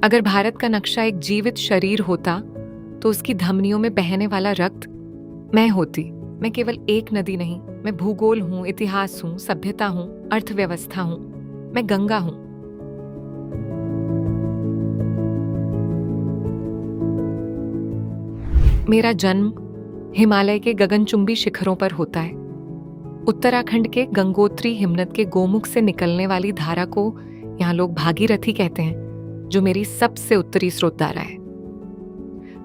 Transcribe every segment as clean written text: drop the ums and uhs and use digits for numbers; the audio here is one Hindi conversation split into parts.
अगर भारत का नक्शा एक जीवित शरीर होता तो उसकी धमनियों में बहने वाला रक्त मैं होती। मैं केवल एक नदी नहीं, मैं भूगोल हूं, इतिहास हूं, सभ्यता हूं, अर्थव्यवस्था हूं। मैं गंगा हूं। मेरा जन्म हिमालय के गगनचुंबी शिखरों पर होता है। उत्तराखंड के गंगोत्री हिमनद के गोमुख से निकलने वाली धारा को यहाँ लोग भागीरथी कहते हैं, जो मेरी सबसे उत्तरी स्रोतधारा है।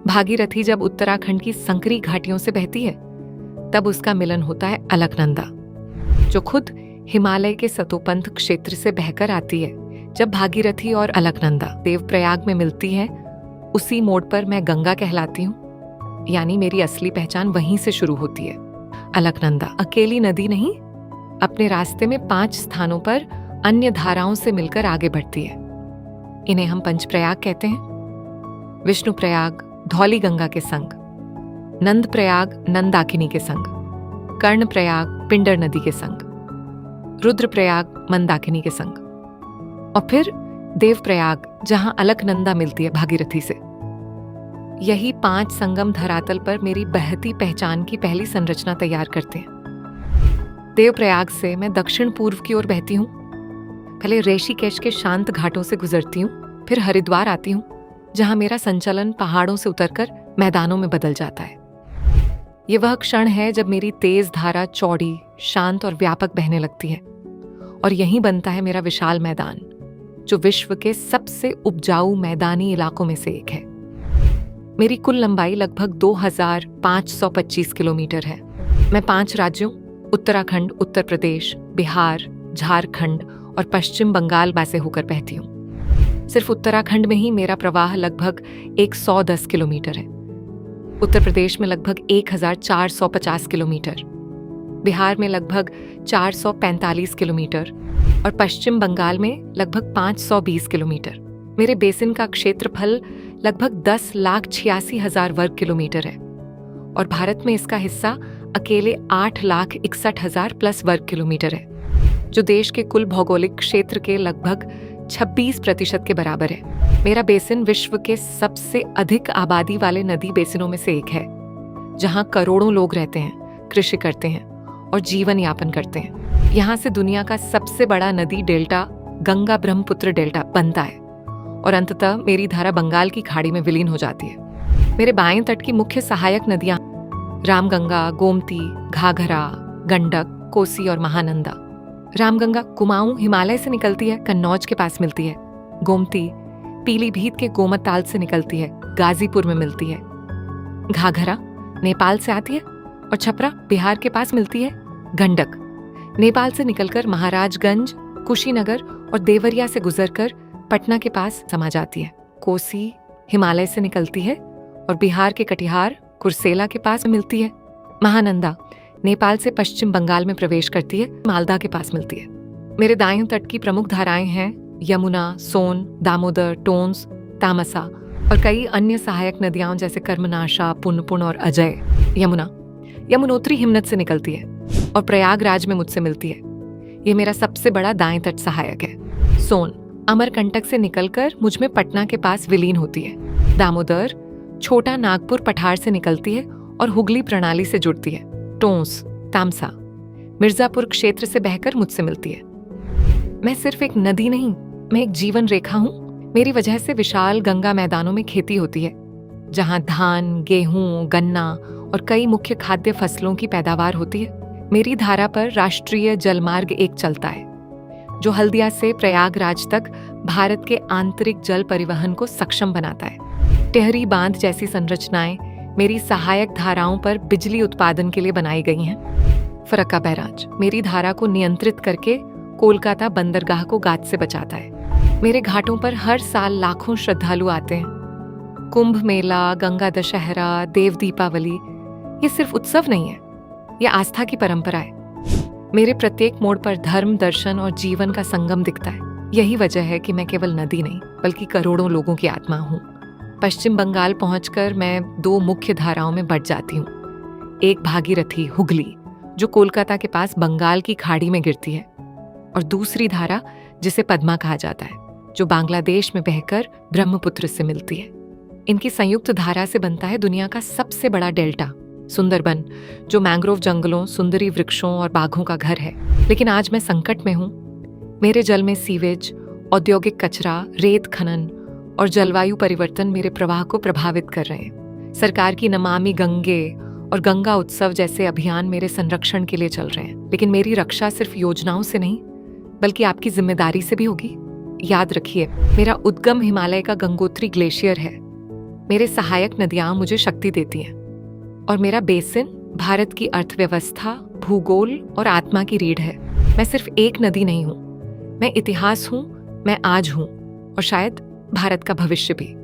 भागीरथी जब उत्तराखंड की संकरी घाटियों से बहती है, तब उसका मिलन होता है अलकनंदा, जो खुद हिमालय के सतोपंथ क्षेत्र से बहकर आती है। जब भागीरथी और अलकनंदा देवप्रयाग में मिलती है, उसी मोड़ पर मैं गंगा कहलाती हूँ, यानी मेरी असली पहचान वहीं से शुरू होती है। अलकनंदा अकेली नदी नहीं, अपने रास्ते में 5 स्थानों पर अन्य धाराओं से मिलकर आगे बढ़ती है। इन्हें हम पंचप्रयाग कहते हैं। विष्णु प्रयाग धौली गंगा के संग, नंद प्रयाग नंदाकिनी के संग, कर्ण प्रयाग पिंडर नदी के संग, रुद्र प्रयाग मंदाकिनी के संग, और फिर देव प्रयाग जहां अलकनंदा मिलती है भागीरथी से। यही 5 संगम धरातल पर मेरी बहती पहचान की पहली संरचना तैयार करते हैं। देवप्रयाग से मैं दक्षिण पूर्व की ओर बहती हूँ। पहले ऋषिकेश के शांत घाटों से गुजरती हूँ, फिर हरिद्वार आती हूँ, जहां मेरा संचलन पहाड़ों से उतरकर मैदानों में बदल जाता है। ये वह क्षण है जब मेरी तेज धारा चौड़ी, शांत और व्यापक बहने लगती है, और यहीं बनता है मेरा विशाल मैदान, जो विश्व के सबसे उपजाऊ मैदानी इलाकों में से एक है। मेरी कुल लंबाई लगभग 2525 किलोमीटर है। मैं 5 राज्यों उत्तराखंड, उत्तर प्रदेश, बिहार, झारखंड और पश्चिम बंगाल में से होकर बहती हूँ। सिर्फ उत्तराखंड में ही मेरा प्रवाह लगभग 110 किलोमीटर है। उत्तर प्रदेश में लगभग 1450 किलोमीटर, बिहार में लगभग 445 किलोमीटर और पश्चिम बंगाल में लगभग 520 किलोमीटर। मेरे बेसिन का क्षेत्रफल लगभग 10,86,000 वर्ग किलोमीटर है, और भारत में इसका हिस्सा अकेले 8,61,000 प्लस वर्ग किलोमीटर है, जो देश के कुल भौगोलिक क्षेत्र के लगभग 26% के बराबर है। मेरा बेसिन विश्व के सबसे अधिक आबादी वाले नदी बेसिनों में से एक है, जहां करोड़ों लोग रहते हैं, कृषि करते हैं और जीवन यापन करते हैं। यहाँ से दुनिया का सबसे बड़ा नदी डेल्टा गंगा ब्रह्मपुत्र डेल्टा बनता है, और अंततः मेरी धारा बंगाल की खाड़ी में विलीन हो जाती है। मेरे बाएं तट की मुख्य सहायक नदियां रामगंगा, गोमती, घाघरा, गंडक, कोसी और महानंदा। रामगंगा कुमाऊं हिमालय से निकलती है, कन्नौज के पास मिलती है। गोमती पीलीभीत के गोमत ताल से निकलती है, गाजीपुर में मिलती है। घाघरा नेपाल से आती है और छपरा बिहार के पास मिलती है। गंडक नेपाल से निकलकर महाराजगंज, कुशीनगर और देवरिया से गुजरकर पटना के पास समा जाती है। कोसी हिमालय से निकलती है और बिहार के कटिहार, कुर्सेला के पास मिलती है। महानंदा नेपाल से पश्चिम बंगाल में प्रवेश करती है, मालदा के पास मिलती है। मेरे दाएं तट की प्रमुख धाराएं हैं यमुना, सोन, दामोदर, टोंस, तामसा और कई अन्य सहायक नदियां जैसे कर्मनाशा, पुनपुन और अजय। यमुना यमुनोत्री हिमनद से निकलती है और प्रयागराज में मुझसे मिलती है। ये मेरा सबसे बड़ा दाएं तट सहायक है। सोन अमरकंटक से निकलकर मुझ में पटना के पास विलीन होती है। दामोदर छोटा नागपुर पठार से निकलती है और हुगली प्रणाली से जुड़ती है। टोंस तामसा मिर्जापुर क्षेत्र से बहकर मुझसे मिलती है। मैं सिर्फ एक नदी नहीं, मैं एक जीवन रेखा हूँ। मेरी वजह से विशाल गंगा मैदानों में खेती होती है, जहाँ धान, गेहूं, गन्ना और कई मुख्य खाद्य फसलों की पैदावार होती है। मेरी धारा पर राष्ट्रीय जलमार्ग 1 चलता है, जो हल्दिया से प्रयागराज तक भारत के आंतरिक जल परिवहन को सक्षम बनाता है। टेहरी बांध जैसी संरचनाएं मेरी सहायक धाराओं पर बिजली उत्पादन के लिए बनाई गई हैं। फरक्का बैराज मेरी धारा को नियंत्रित करके कोलकाता बंदरगाह को गाद से बचाता है। मेरे घाटों पर हर साल लाखों श्रद्धालु आते हैं। कुंभ मेला, गंगा दशहरा, देव दीपावली ये सिर्फ उत्सव नहीं है, ये आस्था की परंपरा है। मेरे प्रत्येक मोड़ पर धर्म, दर्शन और जीवन का संगम दिखता है। यही वजह है कि मैं केवल नदी नहीं, बल्कि करोड़ों लोगों की आत्मा हूँ। पश्चिम बंगाल पहुंचकर मैं 2 मुख्य धाराओं में बढ़ जाती हूँ। एक भागीरथी हुगली, जो कोलकाता के पास बंगाल की खाड़ी में गिरती है, और दूसरी धारा जिसे पद्मा कहा जाता है, जो बांग्लादेश में बहकर ब्रह्मपुत्र से मिलती है। इनकी संयुक्त धारा से बनता है दुनिया का सबसे बड़ा डेल्टा सुंदरबन, जो मैंग्रोव जंगलों, सुंदरी वृक्षों और बाघों का घर है। लेकिन आज मैं संकट में हूँ। मेरे जल में सीवेज, औद्योगिक कचरा, रेत खनन और जलवायु परिवर्तन मेरे प्रवाह को प्रभावित कर रहे हैं। सरकार की नमामि गंगे और गंगा उत्सव जैसे अभियान मेरे संरक्षण के लिए चल रहे हैं, लेकिन मेरी रक्षा सिर्फ योजनाओं से नहीं बल्कि आपकी जिम्मेदारी से भी होगी। याद रखिए, मेरा उद्गम हिमालय का गंगोत्री ग्लेशियर है। मेरे सहायक नदियां मुझे शक्ति देती हैं और मेरा बेसिन भारत की अर्थव्यवस्था, भूगोल और आत्मा की रीढ़ है। मैं सिर्फ एक नदी नहीं हूँ, मैं इतिहास हूँ, मैं आज हूँ और शायद भारत का भविष्य भी।